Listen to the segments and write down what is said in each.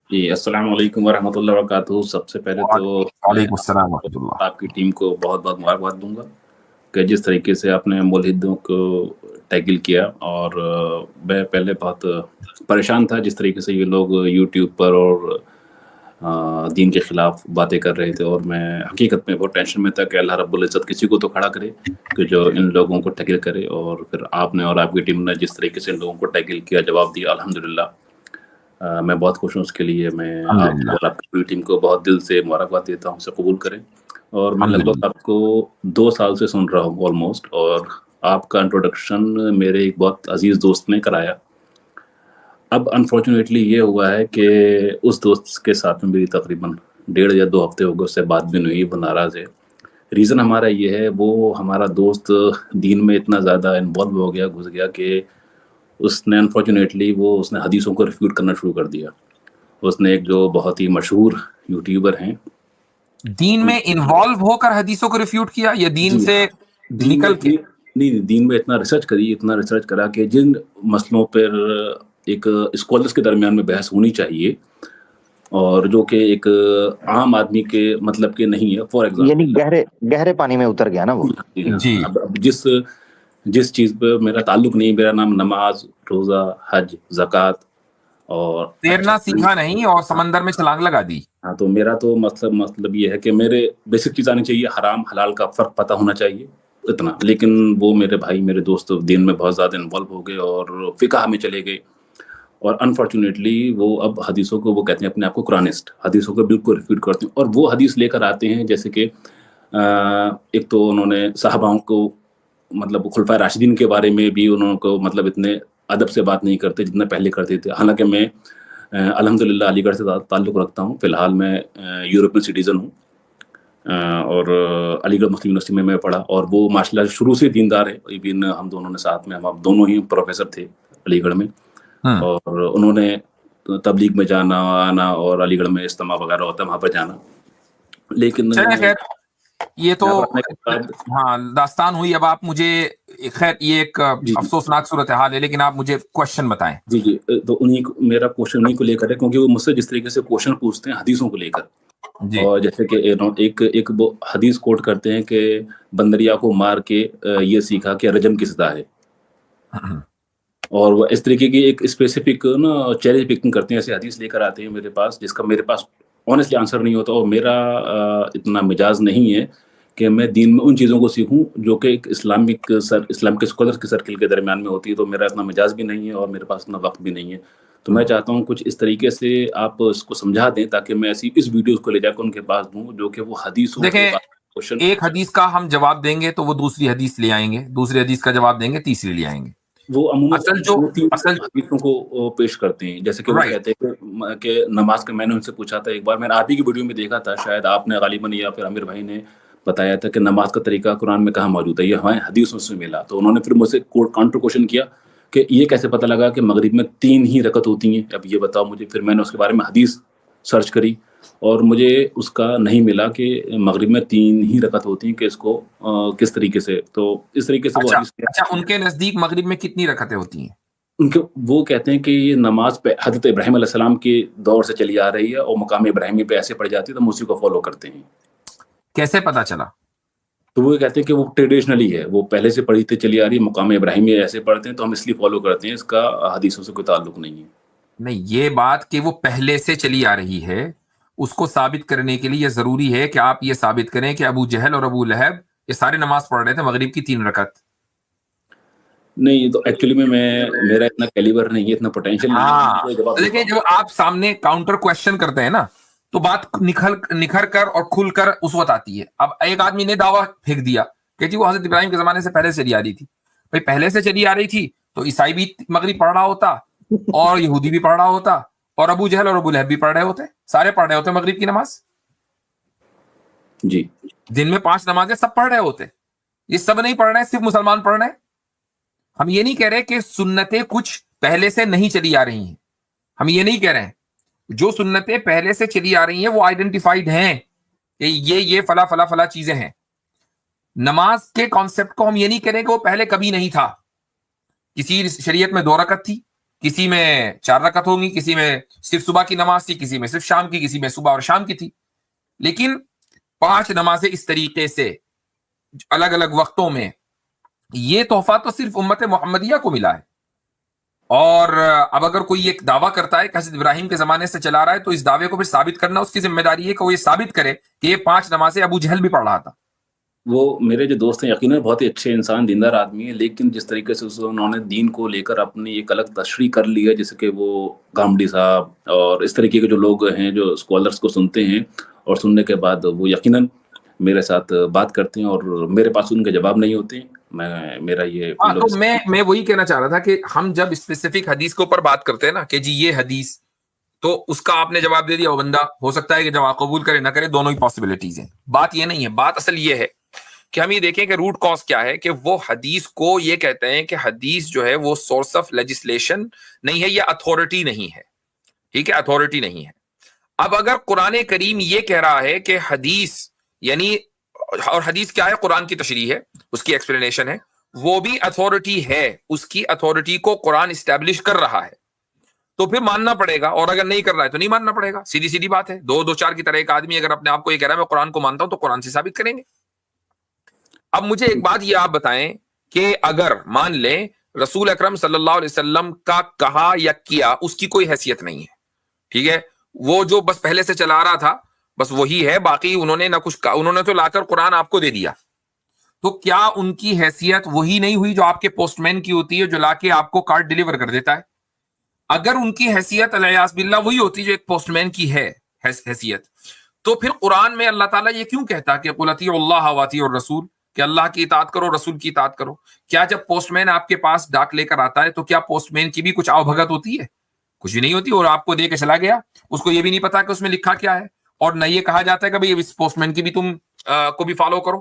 جی، السلام علیکم ورحمۃ اللہ وبرکاتہ. سب سے پہلے تو میں وعلیکم السلام ورحمۃ اللہ. آپ کی ٹیم کو بہت بہت مبارکباد دوں گا کہ جس طریقے سے آپ نے ملحدوں کو ٹیکل کیا. اور میں پہلے بہت پریشان تھا جس طریقے سے یہ لوگ یوٹیوب پر اور دین کے خلاف باتیں کر رہے تھے، اور میں حقیقت میں بہت ٹینشن میں تھا کہ اللہ رب العزت کسی کو تو کھڑا کرے کہ جو ان لوگوں کو ٹیکل کرے. اور پھر آپ نے اور آپ کی ٹیم نے جس طریقے سے ان لوگوں کو ٹیکل کیا، جواب دیا، الحمدللہ میں بہت خوش ہوں. اس کے لیے میں آپ کو اور آپ کی پوری ٹیم کو بہت دل سے مبارکباد دیتا ہوں. اسے قبول کریں. اور میں لگ بھگ آپ کو 2 سال سے سن رہا ہوں آلموسٹ، اور آپ کا انٹروڈکشن میرے ایک بہت عزیز دوست نے کرایا. اب انفارچونیٹلی یہ ہوا ہے کہ اس دوست کے ساتھ میں میری تقریباً 1.5 یا 2 ہفتے ہو گئے، اس سے بات بھی نہیں ہوئی، وہ ناراض ہے. ریزن ہمارا یہ ہے، وہ ہمارا دوست دین میں اتنا زیادہ انوالو ہو گیا، گھس گیا کہ اس نے انفارچونیٹلی اس نے حدیثوں کو ریفیوٹ کرنا شروع کر دیا. اس نے ایک جو بہت ہی مشہور یوٹیوبر ہیں، دین میں انوالو ہو کر حدیثوں کو ریفیوٹ کیا یا دین جی سے دین میں نکل کے؟ نہیں، دین میں اتنا ریسرچ کرا کہ جن مسئلوں پر ایک اسکالرس کے درمیان میں بحث ہونی چاہیے اور جو کہ ایک عام آدمی کے مطلب کے نہیں ہے. فار یعنی ایگزامپل گہرے پانی میں اتر گیا نا وہ. جی. اب جس چیز پہ میرا تعلق نہیں، میرا نام نماز، روزہ، حج، زکوٰۃ اور تیرنا سیکھا نہیں اور سمندر میں چھلانگ لگا دی. ہاں، تو میرا تو مطلب یہ ہے کہ میرے بیسک چیز آنی چاہیے، حرام حلال کا فرق پتہ ہونا چاہیے، اتنا. لیکن وہ میرے بھائی، میرے دوست دین میں بہت زیادہ انوالو ہو گئے اور فقہ میں چلے گئے. اور انفارچونیٹلی وہ اب حدیثوں کو، وہ کہتے ہیں اپنے آپ کو قرآنسٹ، حدیثوں کو بالکل ریفیوٹ کرتے ہیں. اور وہ حدیث لے کر آتے ہیں جیسے کہ ایک تو انہوں نے صحاباؤں کو، مطلب خلفائے راشدین کے بارے میں بھی انہوں کو مطلب اتنے ادب سے بات نہیں کرتے جتنا پہلے کرتے تھے. حالانکہ میں الحمدللہ علی گڑھ سے تعلق رکھتا ہوں. فی الحال میں یورپین سٹیزن ہوں اور علی گڑھ مسلم یونیورسٹی میں پڑھا، اور وہ ماشاء اللہ شروع سے دیندار ہے. ایون ہم دونوں نے ساتھ میں، ہم دونوں ہی پروفیسر تھے علی گڑھ میں، اور انہوں نے تبلیغ میں جانا آنا اور علی گڑھ میں اجتماع وغیرہ ہوتا ہے وہاں پر جانا. لیکن خیر یہ تو یہاں پر آنے کے بعد ہاں داستان ہوئی. اب آپ مجھے، خیر یہ ایک افسوسناک صورتحال ہے، لیکن آپ مجھے کوشچن بتائیں. جی تو میرا کوشچن انہیں کو لے کر ہے، کیونکہ وہ مجھ سے جس طریقے سے کوشچن پوچھتے ہیں حدیثوں کو لے کر. اور جیسے کہ ایک وہ حدیث کوٹ کرتے ہیں کہ بندریا کو مار کے یہ سیکھا کہ رجم کی سزا ہے. اور وہ اس طریقے کی ایک اسپیسیفک نا چیلنج پکنگ کرتے ہیں، ایسے حدیث لے کر آتے ہیں میرے پاس جس کا میرے پاس آنیسٹلی آنسر نہیں ہوتا. اور میرا اتنا مزاج نہیں ہے کہ میں دین میں ان چیزوں کو سیکھوں جو کہ ایک اسلام کے اسکالر کے سرکل کے درمیان میں ہوتی ہے. تو میرا اتنا مزاج بھی نہیں ہے اور میرے پاس اتنا وقت بھی نہیں ہے. تو میں چاہتا ہوں کچھ اس طریقے سے آپ اس کو سمجھا دیں تاکہ میں ایسی اس ویڈیوز کو لے جا کے ان کے پاس دوں جو کہ وہ حدیثوں کے دیکھیں، بعد ایک حدیث کا ہم جواب دیں گے تو وہ دوسری حدیث لے آئیں گے، دوسری حدیث کا جواب دیں گے تیسری لے آئیں گے. وہ عموماً اصل 2-3 حدیثوں کو پیش کرتے ہیں. جیسے کہ وہ کہتے ہیں کہ نماز کا، میں نے ان سے پوچھا تھا ایک بار، میں نے آپ ہی کی ویڈیو میں دیکھا تھا، شاید آپ نے غالباً یا پھر عامر بھائی نے بتایا تھا کہ نماز کا طریقہ قرآن میں کہاں موجود ہے، یہ ہمیں حدیثوں سے ملا. تو انہوں نے پھر مجھ سے کاؤنٹر کوشچن کیا کہ یہ کیسے پتہ لگا کہ مغرب میں 3 ہی رکعت ہوتی ہیں، اب یہ بتاؤ مجھے. پھر میں نے اس کے بارے میں حدیث سرچ کری اور مجھے اس کا نہیں ملا کہ مغرب میں 3 ہی رکعت ہوتی ہیں، کہ اس کو کس طریقے سے. تو اس طریقے سے وہ حدیث اچھا ان کے نزدیک مغرب میں کتنی رکعتیں ہوتی ہیں؟ ان کے وہ کہتے ہیں کہ یہ نماز پہ حضرت ابراہیم علیہ السلام کے دور سے چلی آ رہی ہے اور مقام ابراہیمی پہ ایسے پڑ جاتی ہے تو ہم اسی کو فالو کرتے ہیں. کیسے پتا چلا؟ تو وہ کہتے ہیں کہ وہ ٹریڈیشنلی ہے، وہ پہلے سے پڑھی چلی آ رہی ہے، مقام ابراہیمی ایسے پڑھتے ہیں تو ہم اس لیے فالو کرتے ہیں، اس کا حدیثوں سے کوئی تعلق نہیں ہے. نہیں، یہ بات کہ وہ پہلے سے چلی آ رہی ہے اس کو ثابت کرنے کے لیے یہ ضروری ہے کہ آپ یہ ثابت کریں کہ ابو جہل اور ابو لہب یہ سارے نماز پڑھ رہے تھے مغرب کی 3 رکعت. نہیں، تو ایکچولی میں میرا اتنا کیلیبر نہیں ہے، اتنا پوٹینشیل نہیں ہے. دیکھیں جب آپ سامنے کاؤنٹر کوشچن کرتے ہیں نا تو بات نکھر کر اور کھل کر اس وقت آتی ہے. اب ایک آدمی نے دعویٰ پھینک دیا کہ جی وہ حضرت ابراہیم کے زمانے سے پہلے چلی آ رہی تھی. بھائی پہلے سے چلی آ رہی تھی تو عیسائی بھی مغرب پڑھ رہا ہوتا اور یہودی بھی پڑھ رہا ہوتا اور ابو جہل اور ابو لہب بھی پڑھ رہے ہوتے، سارے پڑھ رہے ہوتے مغرب کی نماز. جی دن میں 5 نمازیں سب پڑھ رہے ہوتے. یہ سب نہیں پڑھ رہے، صرف مسلمان پڑھ رہے ہیں. ہم یہ نہیں کہہ رہے کہ سنتیں کچھ پہلے سے نہیں چلی آ رہی ہیں، ہم یہ نہیں کہہ رہے ہیں. جو سنتیں پہلے سے چلی آ رہی ہیں وہ آئیڈینٹیفائڈ ہیں کہ یہ فلا فلا فلا چیزیں ہیں. نماز کے کانسیپٹ کو ہم یہ نہیں کہہ رہے کہ وہ پہلے کبھی نہیں تھا. کسی شریعت میں 2 رکعت تھی، کسی میں 4 رکعت ہوں گی، کسی میں صرف صبح کی نماز تھی، کسی میں صرف شام کی، کسی میں صبح اور شام کی تھی، لیکن 5 نمازیں اس طریقے سے الگ الگ وقتوں میں، یہ تحفہ تو صرف امت محمدیہ کو ملا ہے. اور اب اگر کوئی ایک دعویٰ کرتا ہے کہ حضرت ابراہیم کے زمانے سے چلا رہا ہے، تو اس دعوے کو پھر ثابت کرنا اس کی ذمہ داری ہے کہ وہ یہ ثابت کرے کہ یہ 5 نمازیں ابو جہل بھی پڑھ رہا تھا. وہ میرے جو دوست ہیں یقیناً بہت ہی اچھے انسان، دیندار آدمی ہیں، لیکن جس طریقے سے انہوں نے دین کو لے کر اپنی ایک الگ تشریح کر لی ہے، جیسے کہ وہ گامڈی صاحب اور اس طریقے کے جو لوگ ہیں جو اسکالرس کو سنتے ہیں، اور سننے کے بعد وہ یقیناً میرے ساتھ بات کرتے ہیں اور میرے پاس ان کے جواب نہیں ہوتے. میرا یہ تو میں وہی کہنا چاہ رہا تھا کہ ہم جب اسپیسیفک حدیث کے اوپر بات کرتے ہیں نا کہ جی یہ حدیث، تو اس کا آپ نے جواب دے دیا، وہ بندہ ہو سکتا ہے کہ جواب قبول کرے نہ کرے، دونوں ہی پاسبلٹیز ہیں. بات یہ نہیں ہے، بات اصل یہ ہے کہ ہم یہ دیکھیں کہ روٹ کاز کیا ہے، کہ وہ حدیث کو یہ کہتے ہیں کہ حدیث جو ہے وہ سورس آف لیجسلیشن نہیں ہے یا اتھارٹی نہیں ہے. ٹھیک ہے، اتھارٹی نہیں ہے. اب اگر قرآن کریم یہ کہہ رہا ہے کہ حدیث یعنی، اور حدیث کیا ہے؟ قرآن کی تشریح ہے، اس کی ایکسپلینیشن ہے، وہ بھی اتھارٹی ہے، اس کی اتھارٹی کو قرآن اسٹیبلش کر رہا ہے، تو پھر ماننا پڑے گا. اور اگر نہیں کر رہا ہے تو نہیں ماننا پڑے گا. سیدھی بات ہے. 2-4 کی طرح ایک آدمی اگر اپنے آپ کو یہ کہہ رہا ہے میں قرآن کو مانتا ہوں، تو قرآن سے ثابت کریں گے. اب مجھے ایک بات یہ آپ بتائیں کہ اگر مان لیں رسول اکرم صلی اللہ علیہ وسلم کا کہا یا کیا اس کی کوئی حیثیت نہیں ہے، ٹھیک ہے، وہ جو بس پہلے سے چلا رہا تھا بس وہی ہے، باقی انہوں نے نہ کچھ کہا، انہوں نے تو لا کر قرآن آپ کو دے دیا، تو کیا ان کی حیثیت وہی نہیں ہوئی جو آپ کے پوسٹ مین کی ہوتی ہے، جو لا کے آپ کو کارڈ ڈیلیور کر دیتا ہے؟ اگر ان کی حیثیت الیاذ باللہ وہی ہوتی جو ایک پوسٹ مین کی ہے حیثیت، تو پھر قرآن میں اللہ تعالیٰ یہ کیوں کہتا کہ قل اطیعوا اللہ واطیعوا الرسول، کہ اللہ کی اطاعت کرو، رسول کی اطاعت کرو؟ کیا جب پوسٹ مین آپ کے پاس ڈاک لے کر آتا ہے تو کیا پوسٹ مین کی بھی کچھ آؤ بھگت ہوتی ہے؟ کچھ بھی نہیں ہوتی. اور آپ کو دے کے چلا گیا، اس کو یہ بھی نہیں پتا کہ اس میں لکھا کیا ہے، اور نہ یہ کہا جاتا ہے کہ بھئی اس پوسٹ مین کی بھی تم کو بھی فالو کرو.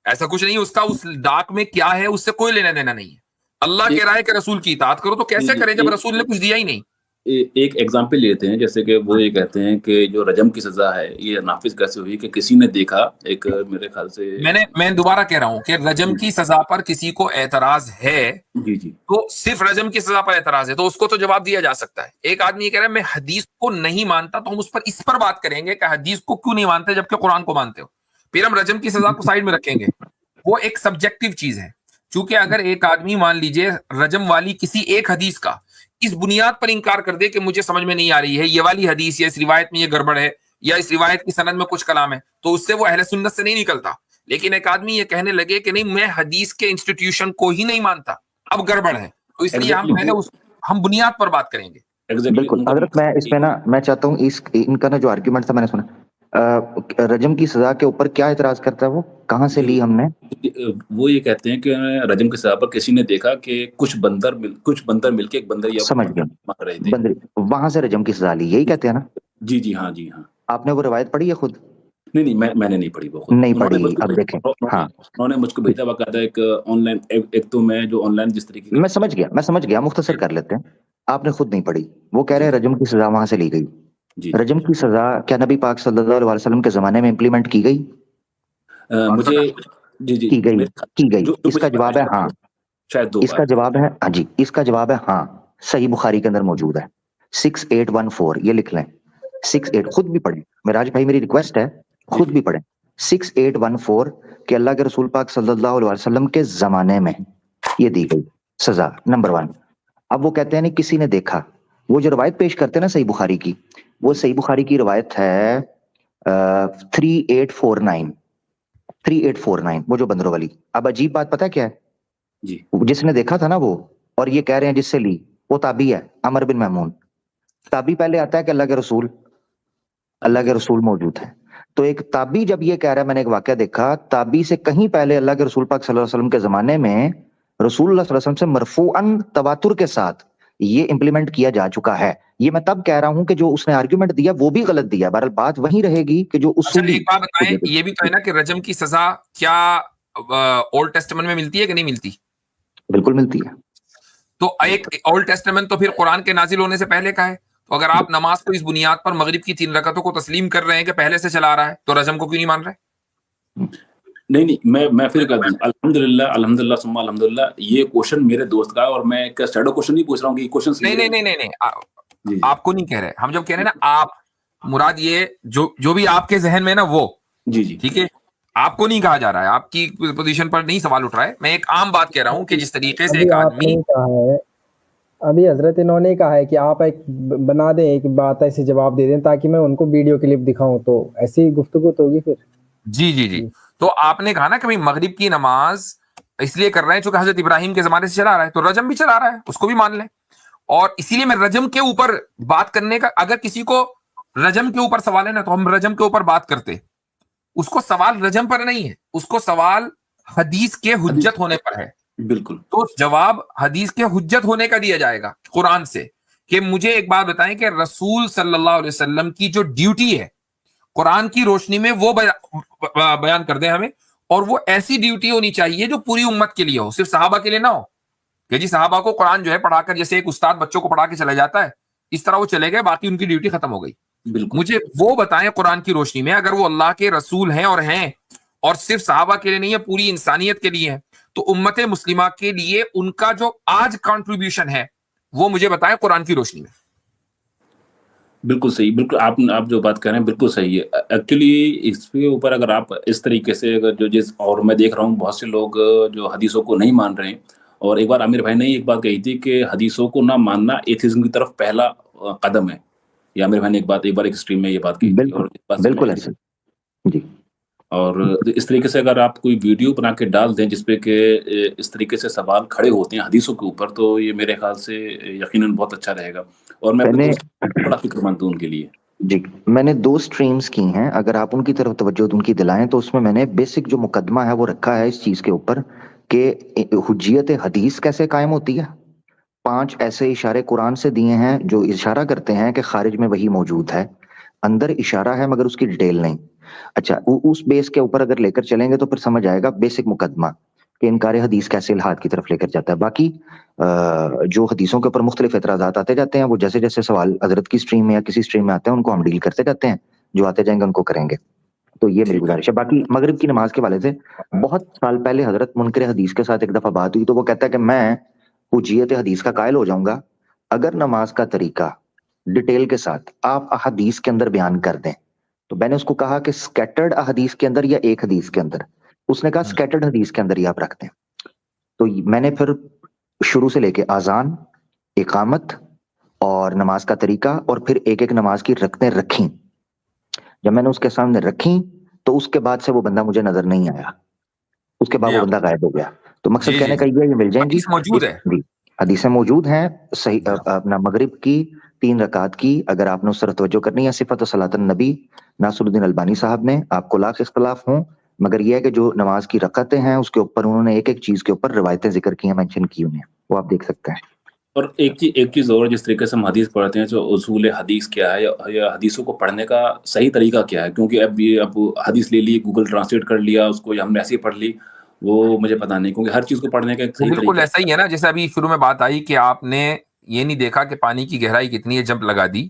ایسا کچھ نہیں. اس کا اس ڈاک میں کیا ہے اس سے کوئی لینا دینا نہیں ہے. اللہ کہہ رہا ہے کہ رسول کی اطاعت کرو، تو کیسے کریں جب رسول نے کچھ دیا ہی نہیں؟ ایک ایگزامپل لیتے ہیں، جیسے کہ وہ یہ کہتے ہیں کہ جو رجم کی سزا ہے یہ نافذ کیسے ہوئی، کہ کسی نے دیکھا، ایک میرے خیال سے میں دوبارہ کہہ رہا ہوں کہ رجم کی سزا پر کسی کو اعتراض ہے، جی تو صرف رجم کی سزا پر اعتراض ہے تو اس کو تو جواب دیا جا سکتا ہے. ایک آدمی یہ کہہ رہا ہے میں حدیث کو نہیں مانتا، تو ہم اس پر بات کریں گے کہ حدیث کو کیوں نہیں مانتے جبکہ قرآن کو مانتے ہو. پھر ہم رجم کی سزا کو سائڈ میں رکھیں گے، وہ ایک سبجیکٹو چیز ہے. چونکہ اگر ایک آدمی مان لیجئے رجم والی کسی ایک حدیث کا اس بنیاد پر انکار کر دے کہ مجھے سمجھ میں نہیں آ رہی ہے یہ والی حدیث، یا اس روایت میں یہ گڑبڑ ہے، یا اس روایت کی سند میں کچھ کلام ہے، تو اس سے وہ اہل سنت سے نہیں نکلتا. لیکن ایک آدمی یہ کہنے لگے کہ نہیں میں حدیث کے انسٹیٹیوشن کو ہی نہیں مانتا، اب گڑبڑ ہے، تو اس لیے ہم پہلے ہم بنیاد پر بات کریں گے. بالکل حضرت، میں اس میں نا میں چاہتا ہوں ان کا نا جو آرگیومنٹ تھا میں نے سنا، رجم کی سزا کے اوپر کیا اعتراض کرتا ہے، وہ کہاں سے لی ہم نے؟ وہ یہ کہتے ہیں کہ رجم کی سزا پر کسی نے دیکھا کہ کچھ بندر مل کے ایک بندر سمجھ گیا، مار رہے تھے، بندر، وہاں سے رجم کی سزا لی، یہی کہتے ہیں نا؟ جی ہاں. آپ نے وہ روایت پڑھی ہے خود؟ نہیں میں نے نہیں پڑھی وہ خود. نہیں پڑھی. اب دیکھیں، ہاں انہوں نے مجھ کو بھیجا باقاعدہ ایک آن لائن، ایک تو میں جو آن لائن جس طریقے میں سمجھ گیا، مختصر کر لیتے ہیں. آپ نے خود نہیں پڑھی، وہ کہہ رہے ہیں رجم کی سزا وہاں سے لی گئی. رجم کی سزا کیا نبی پاک صلی اللہ علیہ وسلم کے زمانے میں امپلیمنٹ کی گئی؟ مجھے کی گئی. اس کا جواب ہے ہاں. شاید اس کا جواب ہے ہاں جی، اس کا جواب ہے ہاں. صحیح بخاری کے اندر موجود ہے 6814، یہ لکھ لیں 68، خود بھی پڑھیں میراج بھائی، میری ریکویسٹ ہے خود بھی پڑھیں 6814 کہ اللہ کے رسول پاک صلی اللہ علیہ وسلم کے زمانے میں یہ دی گئی سزا، نمبر 1. اب وہ کہتے ہیں نہیں کسی نے دیکھا، وہ جو روایت پیش کرتے ہیں نا صحیح بخاری کی، وہ صحیح بخاری کی روایت ہے 3849، وہ جو بندروں والی. اب عجیب بات پتہ کیا ہے، جی جس نے دیکھا تھا نا وہ، اور یہ کہہ رہے ہیں جس سے لی، وہ تابعی ہے عمر بن محمون. تابعی پہلے آتا ہے کہ اللہ کے رسول موجود ہے. تو ایک تابعی جب یہ کہہ رہا ہے، میں نے ایک واقعہ دیکھا، تابعی سے کہیں پہلے اللہ کے رسول پاک صلی اللہ علیہ وسلم کے زمانے میں رسول اللہ صلی اللہ علیہ وسلم سے مرفوعاً تواتر کے ساتھ یہ امپلیمنٹ کیا جا چکا ہے. یہ میں تب کہہ رہا ہوں کہ جو اس نے آرگیومنٹ دیا وہ بھی غلط دیا. بہرحال بات وہی رہے گی کہ جو اصولی. ایک بات بتائیں، یہ بھی تو ہے نا کہ رجم کی سزا کیا اولڈ ٹیسٹمنٹ میں ملتی ہے کہ نہیں ملتی؟ بالکل ملتی ہے. تو ایک اولڈ ٹیسٹمنٹ تو پھر قرآن کے نازل ہونے سے پہلے کا ہے، تو اگر آپ نماز کو اس بنیاد پر مغرب کی 3 رکعتوں کو تسلیم کر رہے ہیں کہ پہلے سے چلا رہا ہے، تو رجم کو کیوں نہیں مان رہے؟ نہیں میں پھر کہہ دوں الحمدللہ ثم الحمدللہ یہ کوشچن میرے دوست کا ہے اور میں ایک شیڈو کوشچن نہیں پوچھ رہا ہوں کہ یہ کوشچن نہیں آپ کو نہیں کہہ رہے, ہم جب کہہ رہے ہیں نا آپ, مراد یہ جو بھی آپ کے ذہن میں نا وہ جی ٹھیک ہے, آپ کو نہیں کہا جا رہا ہے, آپ کی پوزیشن پر نہیں سوال اٹھ رہا ہے, میں ایک عام بات کہہ رہا ہوں کہ جس طریقے سے ایک آدمی, ابھی حضرت انہوں نے کہا ہے کہ آپ ایک بنا دیں ایک بات ایسے جواب دے دیں تاکہ میں ان کو ویڈیو کلپ دکھاؤں, تو ایسی گفتگو تو ہوگی پھر. جی تو آپ نے کہا نا کہ مغرب کی نماز اس لیے کر رہے ہیں چونکہ حضرت ابراہیم کے زمانے سے چلا رہا ہے, تو رجم بھی چلا رہا ہے, اس کو بھی مان لیں. اور اسی لیے میں رجم کے اوپر بات کرنے کا, اگر کسی کو رجم کے اوپر سوال ہے نا تو ہم رجم کے اوپر بات کرتے, اس کو سوال رجم پر نہیں ہے, اس کو سوال حدیث کے حجت ہونے پر ہے. بالکل, تو جواب حدیث کے حجت ہونے کا دیا جائے گا قرآن سے, کہ مجھے ایک بات بتائیں کہ رسول صلی اللہ علیہ وسلم کی جو ڈیوٹی ہے قرآن کی روشنی میں وہ بیان کر دیں ہمیں, اور وہ ایسی ڈیوٹی ہونی چاہیے جو پوری امت کے لیے ہو, صرف صحابہ کے لیے نہ ہو کہ جی صحابہ کو قرآن جو ہے پڑھا کر, جیسے ایک استاد بچوں کو پڑھا کے چلا جاتا ہے اس طرح وہ چلے گئے, باقی ان کی ڈیوٹی ختم ہو گئی. مجھے وہ بتائیں قرآن کی روشنی میں, اگر وہ اللہ کے رسول ہیں اور صرف صحابہ کے لیے نہیں ہے, پوری انسانیت کے لیے ہے, تو امت مسلمہ کے لیے ان کا جو آج کنٹریبیوشن ہے وہ مجھے بتائیں قرآن کی روشنی میں. بالکل صحیح, بالکل آپ جو بات کر رہے ہیں بالکل صحیح ہے. ایکچولی اس کے اوپر اگر آپ اس طریقے سے اور میں دیکھ رہا ہوں بہت سے لوگ جو حدیثوں کو نہیں مان رہے ہیں, اور ایک بار عامر بھائی نے ایک بات کہی تھی کہ حدیثوں کو نہ ماننا ایتھیزم کی طرف پہلا قدم ہے, یا عامر بھائی نے ایک بار ایک اسٹریم میں یہ بات کہی تھی, اور بالکل ایسے جی. اور اس طریقے سے اگر آپ کوئی ویڈیو بنا کے ڈال دیں جس پہ کہ اس طریقے سے سوال کھڑے ہوتے ہیں حدیثوں کے اوپر, تو یہ میرے خیال سے یقیناً بہت اچھا رہے گا, اور میں بڑا فکر مند ہوں ان کے لیے. جی میں نے 2 سٹریمز کی ہیں, اگر آپ ان کی طرف توجہ ان کی دلائیں تو اس میں نے بیسک جو مقدمہ ہے وہ رکھا ہے اس چیز کے اوپر کہ حجیت حدیث کیسے قائم ہوتی ہے. 5 ایسے اشارے قرآن سے دیے ہیں جو اشارہ کرتے ہیں کہ خارج میں وہی موجود ہے, اندر اشارہ ہے مگر اس کی ڈیٹیل نہیں. اچھا اس بیس کے اوپر اگر لے کر چلیں گے تو پھر سمجھ آئے گا بیسک مقدمہ کہ انکار حدیث کیسے الحاد کی طرف لے کر جاتا ہے. باقی جو حدیثوں کے اوپر مختلف اعتراضات آتے جاتے ہیں وہ جیسے جیسے سوال حضرت کی سٹریم میں یا کسی سٹریم میں آتے ہیں ان کو ہم ڈیل کرتے جاتے ہیں, جو آتے جائیں گے ان کو کریں گے. تو یہ میری گزارش ہے. باقی مغرب کی نماز کے والے سے بہت سال پہلے حضرت منکر حدیث کے ساتھ ایک دفعہ بات ہوئی, تو وہ کہتا ہے کہ میں حجیت حدیث کا قائل ہو جاؤں گا اگر نماز کا طریقہ ڈیٹیل کے ساتھ آپ احادیث کے اندر بیان کر دیں. تو میں نے اس کو کہا کہ سکیٹرڈ احادیث کے اندر یا ایک حدیث کے اندر, اس نے کہا سکیٹرڈ حدیث کے اندر ہی آپ رکھتے ہیں. تو میں نے پھر شروع سے لے کے اذان, اقامت اور نماز کا طریقہ اور پھر ایک ایک نماز کی رکعتیں رکھیں. جب میں نے اس کے سامنے رکھیں تو اس کے بعد سے وہ بندہ مجھے نظر نہیں آیا, اس کے بعد وہ بندہ غائب ہو گیا. تو مقصد کہنے کا یہ مل جائیں گی, حدیثیں موجود ہیں صحیح. اپنا مغرب کی 3 رکعت کی اگر آپ نے اس طرح توجہ کرنی ہے, صفت صلاۃ النبی ناصر الدین البانی صاحب نے, آپ کو لاکھ اختلاف ہوں مگر یہ ہے کہ جو نماز کی رکعتیں ہیں اس کے اوپر انہوں نے ایک ایک چیز کے اوپر روایتیں ذکر کی ہیں, مینشن کی انہیں, وہ آپ دیکھ سکتے ہیں. اور ایک چیز اور, جس طریقے سے ہم حدیث پڑھتے ہیں جو اصول حدیث کیا ہے یا حدیثوں کو پڑھنے کا صحیح طریقہ کیا ہے, کیونکہ اب حدیث لے لی, گوگل ٹرانسلیٹ کر لیا اس کو, یا ہم نے ایسے ہی پڑھ لی, وہ مجھے پتا نہیں, کیونکہ ہر چیز کو پڑھنے کا ایک صحیح طریقہ. بالکل ایسا ہی ہے نا, جیسے ابھی شروع میں بات آئی کہ آپ نے یہ نہیں دیکھا کہ پانی کی گہرائی کتنی ہے, جمپ لگا دی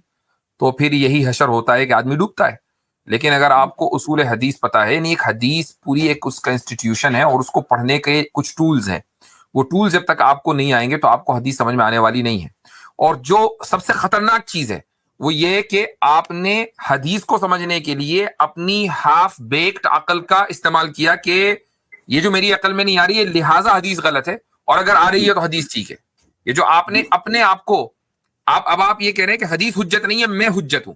تو پھر یہی حشر ہوتا ہے کہ آدمی ڈوبتا ہے. لیکن اگر آپ کو اصول حدیث پتا ہے, یعنی ایک حدیث پوری ایک اس کا انسٹیٹیوشن ہے اور اس کو پڑھنے کے کچھ ٹولز ہیں, وہ ٹولز جب تک آپ کو نہیں آئیں گے تو آپ کو حدیث سمجھ میں آنے والی نہیں ہے. اور جو سب سے خطرناک چیز ہے وہ یہ کہ آپ نے حدیث کو سمجھنے کے لیے اپنی ہاف بیکڈ عقل کا استعمال کیا کہ یہ جو میری عقل میں نہیں آ رہی ہے لہٰذا حدیث غلط ہے, اور اگر آ رہی ہے تو حدیث ٹھیک ہے. یہ جو آپ نے اپنے آپ کو آپ یہ کہہ رہے ہیں کہ حدیث حجت نہیں ہے, میں حجت ہوں,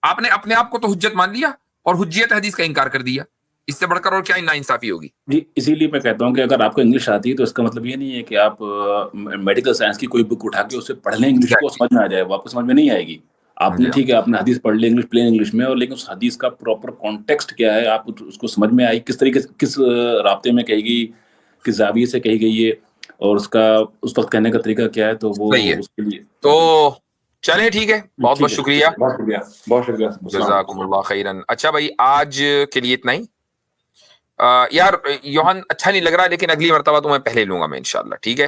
آپ نے اپنے آپ کو تو حجت مان لیا اور حجیت حدیث کا انکار کر دیا. اس سے بڑھ کر اور کیا ناانصافی ہوگی. جی اسی لیے میں کہتا ہوں کہ اگر آپ کو انگلش آتی ہے تو اس کا مطلب یہ نہیں ہے کہ آپ میڈیکل سائنس کی کوئی بک اٹھا کے اسے پڑھ لیں, انگلش کو سمجھ میں آ جائے, وہ آپ کو سمجھ میں نہیں آئے گی. آپ نے ٹھیک ہے آپ نے حدیث پڑھ لی انگلش, پلین انگلش میں, اور لیکن اس حدیث کا پراپر کانٹیکسٹ کیا ہے, آپ اس کو سمجھ میں آئی, کس طریقے سے کس رابطے میں کہی گئی, کس زاویے سے کہی گئی ہے, اور اس کا اس وقت کہنے کا طریقہ کیا ہے, تو وہ اس کے لیے تو چلیں ٹھیک ہے. بہت بہت شکریہ, بہت شکریہ, جزاکم اللہ خیرن. اچھا بھائی آج کے لیے اتنا ہی. یار یوہان اچھا نہیں لگ رہا, لیکن اگلی مرتبہ تو میں پہلے لوں گا میں انشاءاللہ, ٹھیک ہے.